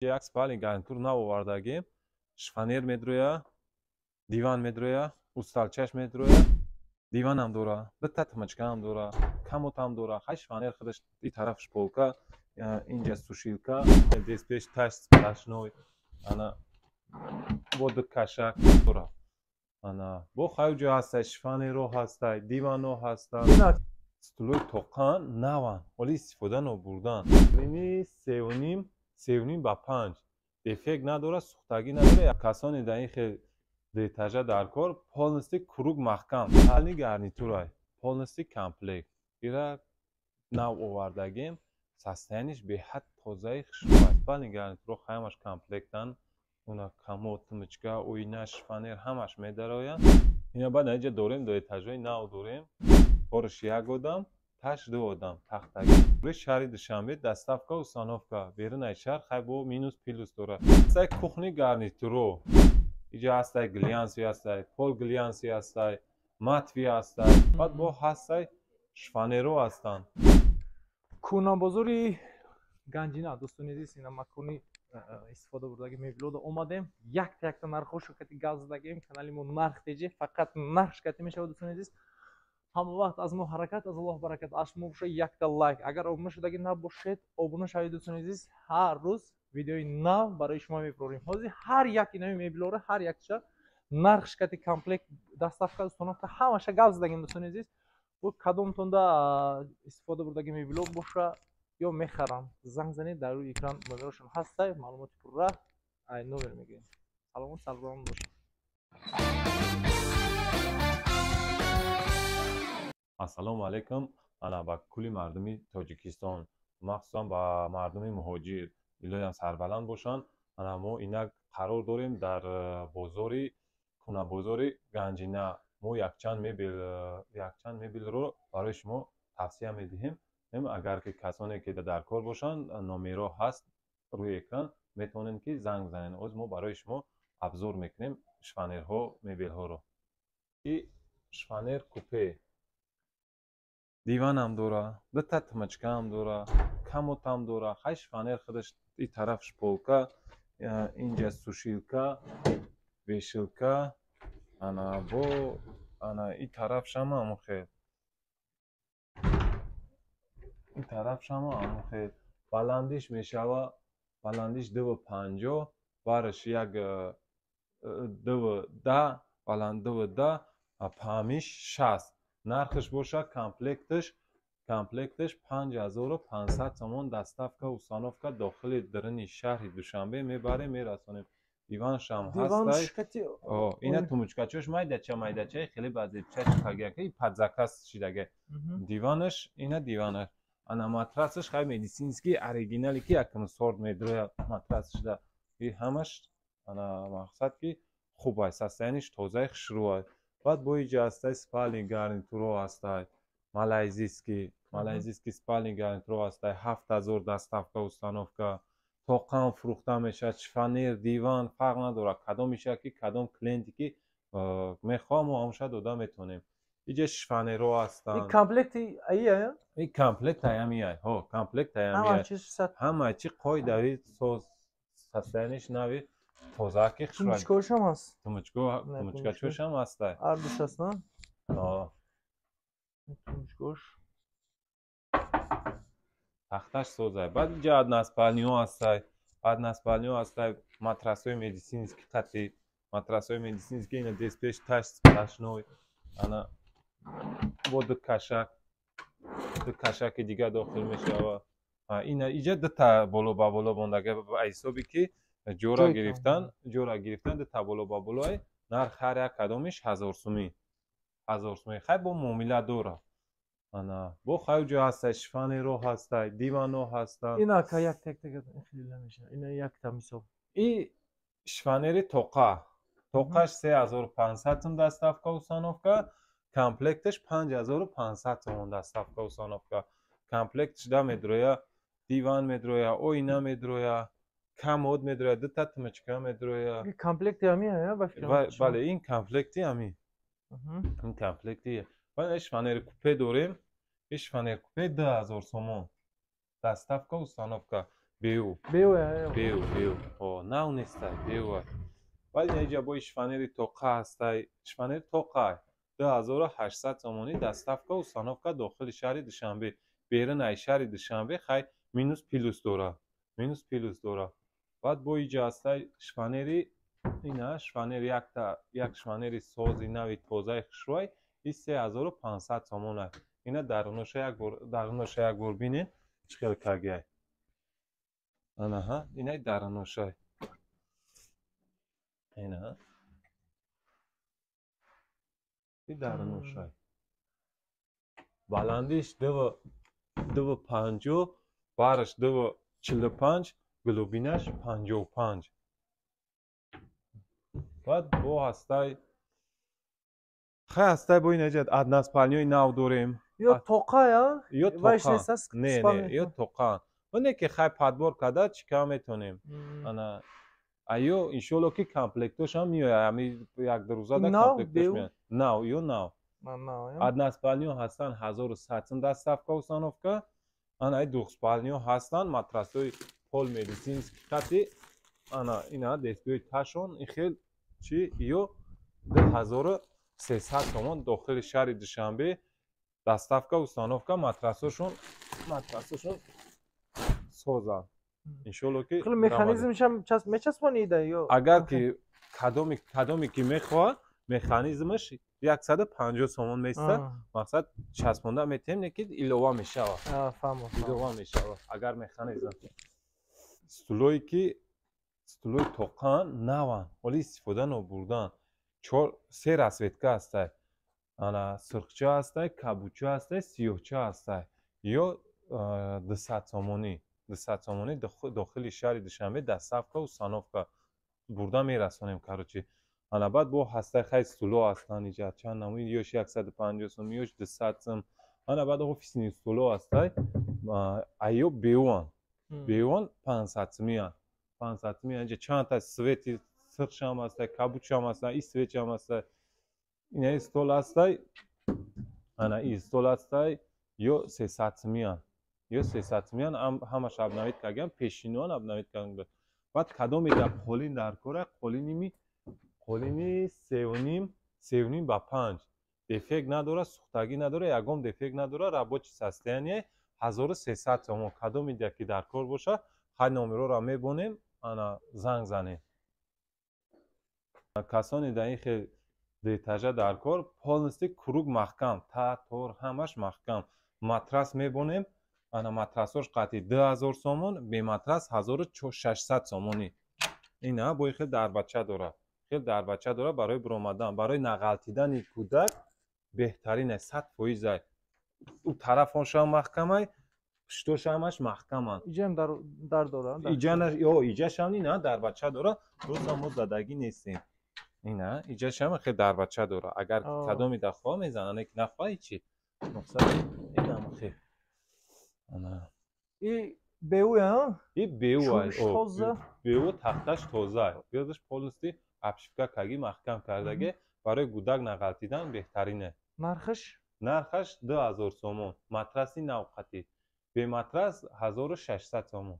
یک спальный гарнитур навовардагим. Шифонер медроя, диван медроя, усталчаш медроя, диванам дора, биtta тумачкаам дора, камотам дора. Хай шифонер худаш ин тараф шполка, инҷа сушилка, дестпеш таш сплашной, ана бо ду кашак дора. Ана бо хайҷо ҳастай, шифонеро ҳастай, дивано ҳаста. стулои тоқан наван, оли истифода нобурдан. Ини 3.5 ба 5. Дефект надора, сухтагӣ надора. Касоне дар ин хел детажа дар кор, полностью круг маҳкам. Спальни гарнитурай, полностью комплект. Ира нав овардагим, состояниш беҳад тозаи хушбуй. Спальни гарнитуро ҳамаш комплектан. Уна комод, тумачка, оина, шифонер ҳамаш медарояд. Ина баъд инҷа дорем, до этажои нав дорем. Кориш як одам, таш ду одам, тахтагӣ. Рӯи шаҳри Душанбе доставка установка. Берунаи шаҳр хай бо минус плюс дорад. Ҳастай кухни гарнитуро. Инҷа ҳастай глянси ҳастай, пол глянси ҳастай, матви ҳастай. Баъд бо ҳастай шифонеро ҳастанд. Кӯнабозори Ганҷина дӯстони азиз, ина макони истифода бурдаги меблода омадем. Якта нархошо кати гап задагем. Канали мо нарх теҷе, фақат нарх шикати мешавад дӯстони азиз. ҳама вақт аз мо ҳаракат, аз Аллоҳ баракат. Аз шумо боша якта лайк. Агар обуна шудаги набошед, обуна шавед дӯстони азиз. Ҳар рӯз видеои нав барои шумо мебарорем. Ҳозир ҳар яки нави меблора, ҳар якша нарх шикати комплект, доставка, установка ҳамаша гап задагем дӯстони азиз. бо кадомтонда истифода бурдаги мебло боша ё мехарам, занг занед, дар рӯи экран номерошон ҳастай, маълумоти пурра ай номер мегирем. саломат саломат бошед. ассалому алайкум. ана ба кулли мардуми Тоҷикистон, махсусан ба мардуми муҳоҷир, илоям сарбаланд бошанд. ана мо инак қарор дорем дар бозори кӯнабозори Ганҷина. мо якчанд мебелро барои шумо тавсия медиҳем. агар ки касоне ки дар кор бошанд, номеро ҳаст рӯи экран, метавонед ки занг занед. оз мо барои шумо абзор мекунем шифонерҳо, мебелҳоро. ки шифонер купе, диванам дора, дута тумачкаам дора, камотам дора. хай шифонер худаш ин тараф шполка, инҷа сушилка, вешилка, ана бо ана ин тараф шама амохел. ин тараф шама амохел. баландиш мешава, баландиш 2.50, бараш як 2.10, баланд 2.10, паҳмиш 60. нархш боша комплектш 5500 сомон, доставка установка дохили дарини шаҳри Душанбе мебарем, мерасонем. диваншам ҳастай. ина тумучкачош майдачаи хеле базича чикагиаки падзакас шидаге. диванаш ина диванаш. ана матрасаш хай медицинский оригинали ки якм сорт медроя матрасшда. и ҳамаш ана мақсад ки хуб аст, состояниш тозаи хушрӯ аст. баъд бо инҷа ҳастай спальни гарнитуро ҳастай, малайзийский спальни гарнитуро ҳастай, 7000 доставка установка. тоқан фурӯхта мешавад, шифонер, диван фарқ надорад, кадом иша ки кадом клиенте ки мехоҳад мо ҳамоша дода метавонем. инҷа шифонеро ҳастанд. ин комплекти ая? ин комплект аями ҳо, комплект аями. ҳама чи қоидави состояниш нави тозаки хушрӯ. тумачкашам ҳаст. тумачкачошам ҳастай. ардуш аст, на? тумачкаш. тахташ созай. баъд инҷа односпальниҳо ҳастай. односпальниҳо ҳастай, матрасҳои медицински қатъи, матрасҳои медицински, ина дестпеш таш сплашной, ана бо ду кашаки дигар дохил мешавад. ина инҷа дута боло ба боло мондага ба ҳисоби ки ҷора гирифтан дута боло ба болои нарх ҳар як кадомиш 1000 сӯмӣ. 1000 сӯмӣ. хай бо муомила дора. ана бо хайҷо ҳастай, шифонеро ҳастай, дивано ҳастанд. ина ка якта хеле намеша. ина якта мисол. и шифонери тоқа. тоқаш 3500 сум доставка установка, комплектш 5500 сомон доставка установка. комплектш да медроя, диван медроя, оина медроя, комод медроя, дута тумачка медроя. комплекти ами ая? бале, ин комплекти ами. ин комплекти. шифонери купе дорем. шифонер купе 2000 сомон доставка установка. بیو بیو بیو او نه نیسته بیو ولی اینجا با شفانری توقع هسته شفانر توقع 2800 سومونی دستافکا و سانافکا داخل شهر دوشنبه بیرون ای شهر دوشنبه خی مینوس پلوس داره بعد با اینجا هسته شفانری اینا شفانر یک شفانری سازی نوی تازه خشوی این 3500 سومونه اینا درونش یک بار بینین چخیل کگه آنها اینا درونش اینا این درونش بلندیش دو پنجو بارش 245 گلوبینش 55 بعد با هستای خیلی هستای با این اجاد ادناس پالنیوی ناو داریم یا توقع یا وایش توقع نیست نه یا توقع اونه که خیلی پدبار کده چیکار میتونیم انا ایو انشالله که کامپلکتش هم میاد همی یک دو روزه ده کامپلکتش میاد ناو یا ناو ادناس پالنیو هستن 1100 دستافکا و سانافکا انا ای دوخس پالنیو هستن ماتراسوی پول مدیسینسکی خطی انا اینا دستوی تاشون این خیلی چی یو 2300 تومان داخل شهر دوشنبه دستافکا و سانافکا ماتراسوشون سازن انشالله که خیلی مکانیزمش هم میچسبونیده یا اگر که کدامی که میخواد مکانیزمش 150 سومون میسته مقصد چسبونده میتیم که ایلووا میشه ایلووا میشه اگر مکانیزم استولوی که استولوی توقان نوان ولی استفاده نبردن سه رسویتکه هسته انا سرخچه هسته کابوچه هسته سیوچه هسته یا 200 سومونی داخل شهر دوشنبه دستافکا و سانافکا برده میرسونیم کاروچی انا بعد با هسته خیلی استولو هستن اینجا چند نموی یوش 150 سوم یوش 200 سوم انا بعد اوفیسنی استولو هسته ایو بیوان 500 سومیان 500 سومیان اینجا چند تا سویتی سرخش هم هسته کابوچ هم هسته ای سویچ هم هسته این استول هسته انا ای استول هسته یو 300 سومیان یا 300 سومیان همش ابنویت کردم پیشینوان ابنویت کردم بعد کدومی در قولین در کاره قولینی 3.5 با 5 دفیق نداره سوختگی نداره یکم دفیق نداره رباچی سستیانیه 1300 تومان کدومی در که در کار باشه خیلی نمره را میبونیم انا زنگ زنیم کسانی در این خیلی دیتاجه در کار پالنستی کروگ محکم تا تور همش محکم ماتراس میبونیم انا ماتراسوش قطعی 2000 سومون به ماتراس 1600 سومونی اینا با خیلی در بچه داره برای برومدن برای نقلتیدن کودک بهترین 100% او طرف هم محکمه پشتوش همش محکمه ایجا هم در داره ایجاش هم نه در بچه داره روز هم زدگی نیستیم اینا ایجاش هم خیلی در بچه داره اگر کدومی در خواه میزنن که نخواهی چی مقصد این هم خیلی ای بیوه ها؟ ای بیوه تازه؟ بیوه تختش تازه گردش پولستی اپشفکه کگی محکم کردگه برای گودک نقلتیدن بهترینه نرخش 2000 سومون ماتراسی نوقتی به ماتراس 1600 سومون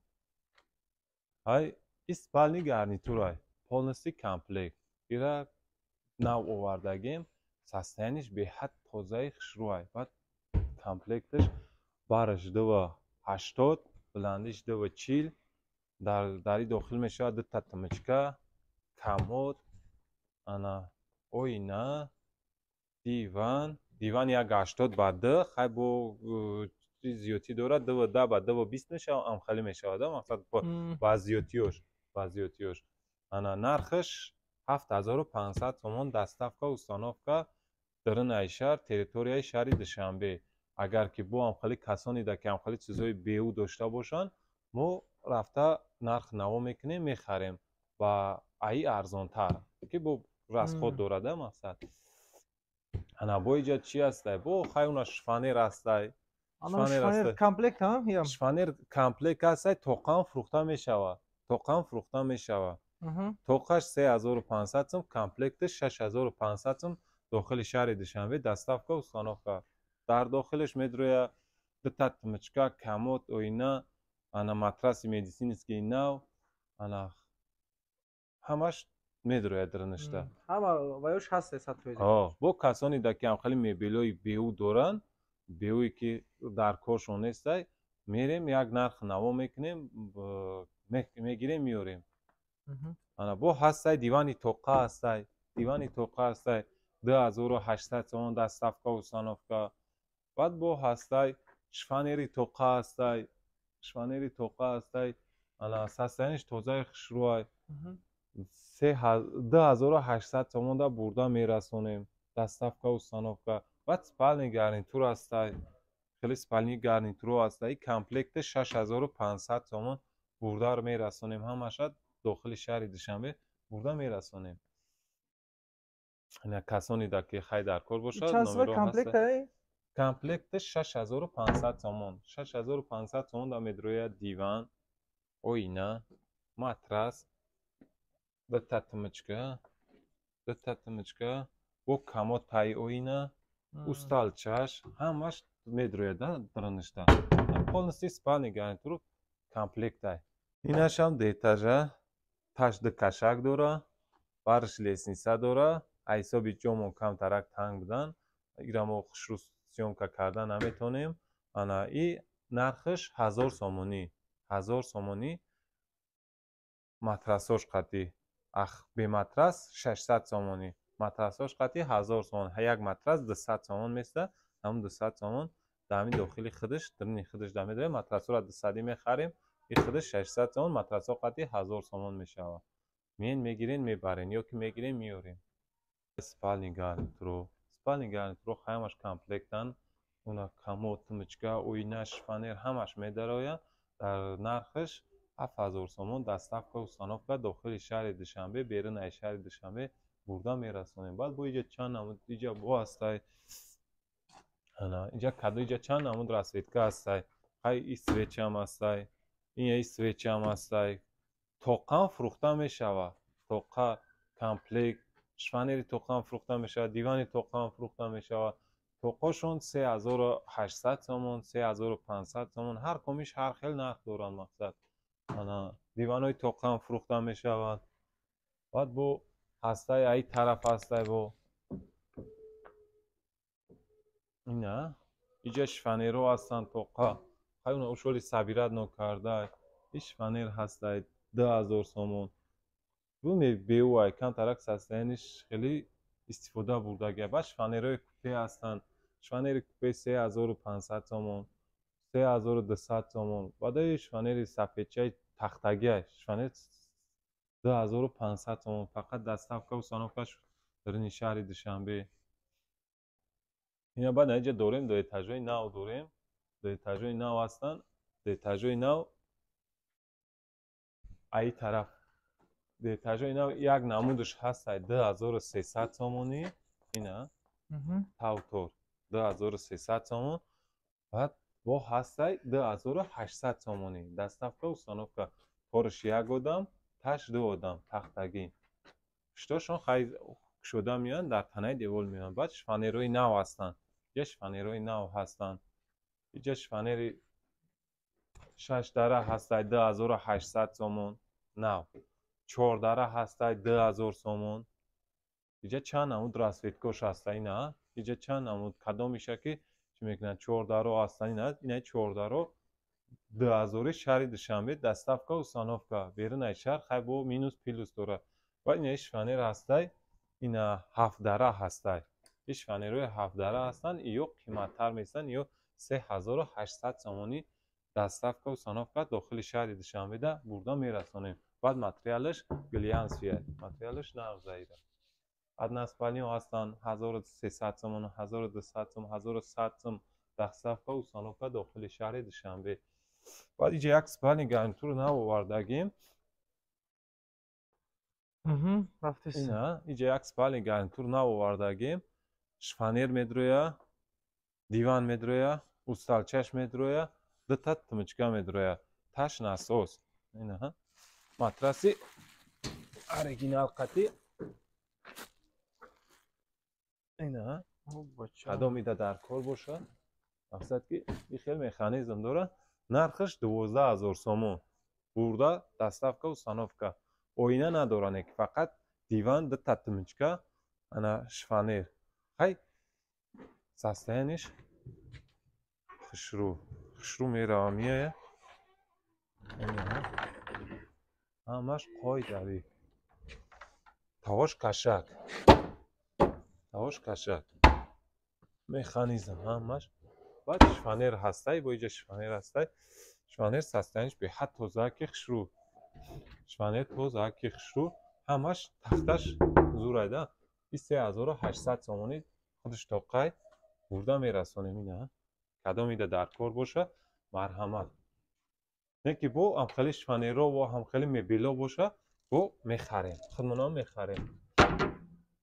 های اسپالنی گارنیتور های پولنستی کامپلیک ایره نو اووردگیم سستینش به حد تازه خشرو های بعد کامپلیکتش بارش 280 بلندش 240 داری داخل میشه 2 تا تمچکه کمود انا اوینا دیوان 180 با 2 خیلی با زیوتی داره 2 با 220 میشه هم خیلی میشه مقصد با زیوتیوش انا نرخش 7500 تومان دستافکا و سانافکا درن ایشهر تریتوریای شهر دوشنبه اگر که با هم خیلی کسانی در که هم خیلی چیزای بیو داشته باشن ما رفته نرخ نوا میکنیم میخریم و ای ارزان تر که با راست خود دارده مقصد انا با ایجا چی هسته با خیلی اونا شفانر هسته شفانر کامپلیک هم؟ شفانر کامپلیک هسته توقعان فروخته میشوه توقعش 3500 سم کامپلیکتش 6500 سم داخل شهر دوشنبه دستافکا و سانافکا در داخلش میدروی 2 تا تمچکه کموت و اینا ана матраси медицинский нав ана ҳамаш медрояд раништа. ҳама ваёш ҳаст сатҳои бо касони да ки хеле мебелои беу доранд, беуе ки дар коршон нестай, мерем як нарх наво мекунем, мегирем меорем. ана бо ҳастай дивани тоқа ҳастай, дивани тоқа ҳастай 2800 сомон доставка установка. баъд бо ҳастай шифонери тоқа ҳастай, шифонери тоқа ҳастай, ана состояниш тозаи хушрӯай 2800 сомон да бурда мерасонем, доставка установка. баъд спальни гарнитур ҳастай, хеле спальни гарнитуру ҳастай, комплекти 6500 сомон бурдаро мерасонем, ҳамаша дохили шаҳри Душанбе бурда мерасонем. ина касони да ки хай дар кор бошад номеро ҳастай. комплекти 6500 сомон, 6500 сомон да медрояд диван, оина, матрас, биtta тимичка, бо комод таи оина, усталчаш, ҳамаш медрояд драништа. полностью спальни гарнитуру комплектай. инашам детажа, таш дикашак дора, барш лестница дора, айсоби ҷомон камтарак танг будан, ирамо хушрӯ сёмка карда наметонем. ана и нархиш 1000 сомонӣ, 1000 сомонӣ. матрасош қатӣ бематрас 600 сомонӣ, матрасош қатӣ 1000 сомон. як матрас 200 сомон места, ҳамун 200 сомон дами дохили худиш, дрини худиш да медоем. матрасоро 200 мехарем, и худиш 600 сомон, матрасо қатӣ 1000 сомон мешавад. мен мегирен мебарен ё ки мегирем меорем. спальни гарнитуру, спальни гарнитуру ҳамаш комплектан, уна комод, тумичка, оина, шифонер ҳамаш медарояд. дар нархиш 7000 сомон доставка установка дохили шаҳри Душанбе, берунаи шаҳри Душанбе бурда мерасонем. баъд бо иҷа чанд намуд иҷа бо ҳастай, ана иҷа каду иҷа чанд намуд расветка ҳастай, ҳай и свечам ҳастай, ин и свечам ҳастай. тоқам фурӯхта мешавад, тоқа комплект, шифонери тоқам фурӯхта мешавад, дивани тоқам фурӯхта мешавад. тоқошон 3800 сомон, 3500 сомон, ҳар комиш ҳар хел нарх доранд. мақсад ана диванои тоқам фурӯхта мешавад. баъд бо ҳастай аи тараф ҳастай, бо ина иҷа шифонеро ҳастанд тоқа, хай уна ушоли сабират нокардай, и шифонер ҳастай 2000 сомон. бу беуай камтарак состояниш хеле истифода бурдагия. баъд шифонерои купе ҳастанд, шифонери купе 3500 сомон, 3200 сомон. баъдаи шифонери сафедчаи тахтагия шифонер 2500 сомон, фақат доставка установкаш дарини шаҳри Душанбе. ина баъд иҷа дорем до этажои нав дорем, до этажои нав ҳастанд. до этажои нав аи тараф, до этажои нав як намудаш ҳастай 2300 сомонӣ, ина тавтор 2300 сомон. баъд бо ҳастай 2800 сомонӣ, доставка установка. ториш як одам, таш ду одам, тахтагӣ. пуштошон хай кушода меоянд, дар танаи девор меоянд. баъд шифонерои нав ҳастанд, иҷа шифонерои нав ҳастанд, иҷа шифонери 6 дара ҳастай 2800 сомон нав, 4 дара ҳастай 2000 сомон. иҷа чанд намуд расветкош ҳастай, ина иҷа чанд намуд кадомиша ки чӣ мекунад 4 даро ҳастанд, ина 4 даро 2000 шаҳри Душанбе, доставка установка берунаи шаҳр, хай бо минус плюс дорад. ва ина шифонер ҳастай, ина 7 дара ҳастай. ин шифонерои 7 дара ҳастанд, ё қиматтар местоянд, ё 3800 сомонӣ доставка установка дохили шаҳри Душанбеда бурда мерасонем. баъд материалиш глянсия, материалиш навзаида. односпальниҳо ҳастанд 1300 сомон, 1200 сомон, 1100 сомон доставка установка дохили шаҳри Душанбе. баъд иҷа як спальни гарнитуру нав овардагим. ина иҷа як спальни гарнитур нав овардагим. шифонер медроя, диван медроя, усталчаш медроя, дута тумичка медроя, таш насос, ина матраси оригинал қатӣ, ина кадом ида дар кор бошад. мақсад ки ин хел механизм дорад, нархш 12000 сомон. бурда доставка و установка. оина надоране ки фақат диван ду татмичка ана шифонер. хай состояниш хушру мерава мияя. ҳамаш қоидави. тавош кашак. механизм ҳамаш. баъд шифонер ҳастай, бо иҷа шифонер ҳастай. шифонер состояниш беҳад тозаки хушру. шифонер тозаки хушру. ҳамаш тахташ зурайда. 3800 сомонӣ худаш тоқай бурда мерасонем. ина кадомида дар кор боша марҳамат. не ки бо ҳамхели шифонеро ва ҳамхели мебело боша, бо мехарем. худмонам мехарем.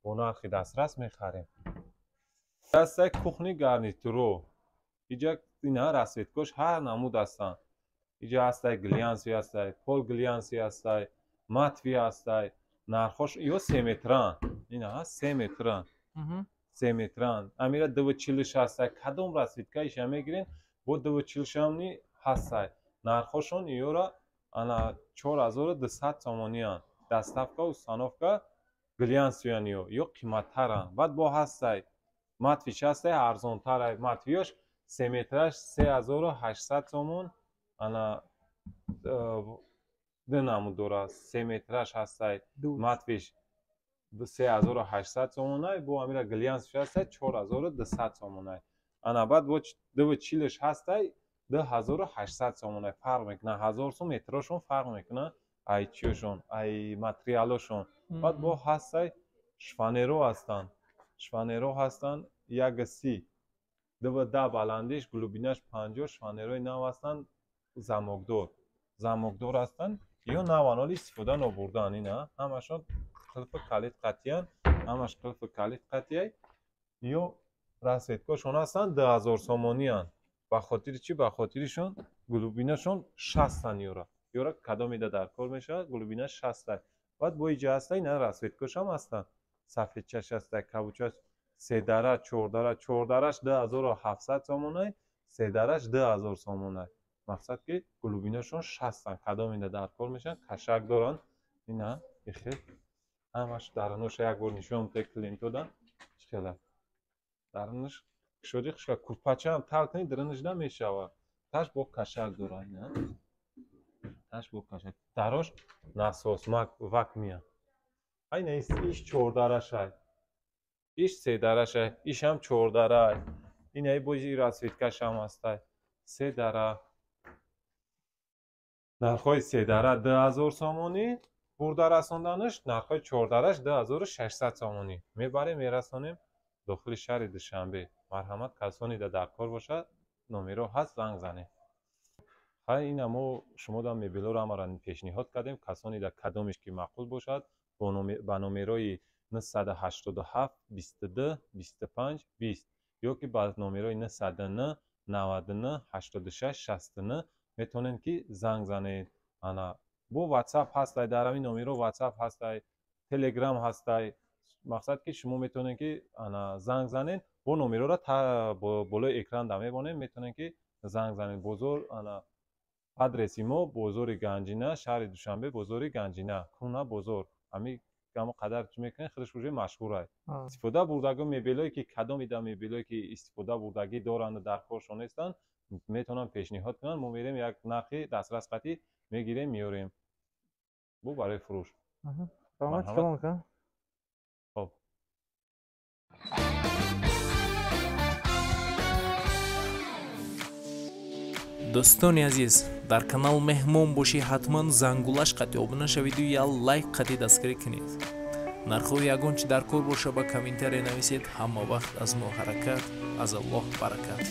бо нархи дастрас мехарем. ҳастай кухни гарнитуру. иҷа ина расветкош ҳар намуд ҳастанд. иҷа ҳастай глянси ҳастай, пол глянси ҳастай, матви ҳастай. нархош ё 3 метран. ина 3 метран. 3 метран. амира 240 ҳастай. кадом расветка иша мегирен? бо 240 ҳастай. нархошон иёра ана 4200 сомониян. доставка و установка глянсиян ё қиматтаран. баъд бо ҳастай матвиш ҳастай арзонтарай. матвиёш 3 метраш 3800 сомон. ана ду намуд дорад. 3 метраш ҳастай матвиш 3800 сомонай. бо амира глянсиш ҳастай 4200 сомонай. ана баъд бо 240 ҳастай 2800 сомонай. фарқ мекунад. 1000 сом метрошон фарқ мекунад. ай чиёшон, ай материалошон. баъд бо ҳастай шифонеро ҳастанд. шифонеро ҳастанд 130. 2 баландиш, глубинаш 50. шифонерои нав ҳастанд. замокдор ҳастанд. ё наваноли истифода нобурдан. ина ҳамашон қилфи калид қатиян. ҳамаш қилфи калид қатияй. ё расветкошон ҳастанд 2000 сомониян. ба хотири чӣ? ба хотиришон глубинашон 60 ёра. ёра кадомида дар кор мешавад? глубинаш 60. баъд бо иҷа ҳастай ина расветкошам ҳастанд. сафедчаш ҳастай, кабучаш 3 дара, 4 дара. 4 дараш 2700 сомонай, 3 дараш 2000 сомонай. мақсад ки глубинашон 60. кадомида дар кор мешаванд? кашак доранд. ина ихел ҳамаш даруноша як бор нишон дек клиентодан. чхела дарунаш шоди хушка курпачаам талкни дрынж намешавад. таш бо кашак дорад. ина таш бо кашак. дарош насос вакмия. айна иш 4 дарашай. иш 3 дарашай. ишам 4 дарай. ина бози расветкашам ҳастай. 3 дара. нархои 3 дара 2000 сомонӣ. бурда расонданаш нархои 4 дараш 2600 сомонӣ. мебарем мерасонем дохили шаҳри душанбе. марҳамат, касонида дар кор бошад номеро ҳаст, занг занед. ҳай ина мо шумода мебелоро ҳамаро пешниҳод кардем. касонида кадомиш ки маъқул бошад ба номерои 987 22 25 20 ё ки ба номерои 909 99 86 69 метавонед ки занг занед. ана бо ватсап ҳастай. дар ҳамин номеро ватсап ҳастай, телеграм ҳастай. мақсад ки шумо метавонед ки ана занг занед. бо номероро болои экран да мебонем. метавонед ки занг занед. бозор ана адреси мо бозори Ганҷина, шаҳри Душанбе, бозори Ганҷина, куна бозор. ҳами гамо қадар чӣ мекунед? худаш уже машҳурай. истифода бурдаги мебелое ки кадомида мебелое ки истифода бурдагӣ доранд дар коршон ҳастанд, метавонам пешниҳод кунам. мо мерем як нархи дастрасқатӣ мегирем меорем. бу барои фурӯш. хоб. дӯстони азиз, дар канал меҳмон бошӣ ҳатман зангулаш қати обуна шавиду я лайк қати дастгирӣ кунед. нархҳои ягон чи дар кор боша ба комментария нависед. ҳама вақт аз мо ҳаракат, аз Аллоҳ баракат.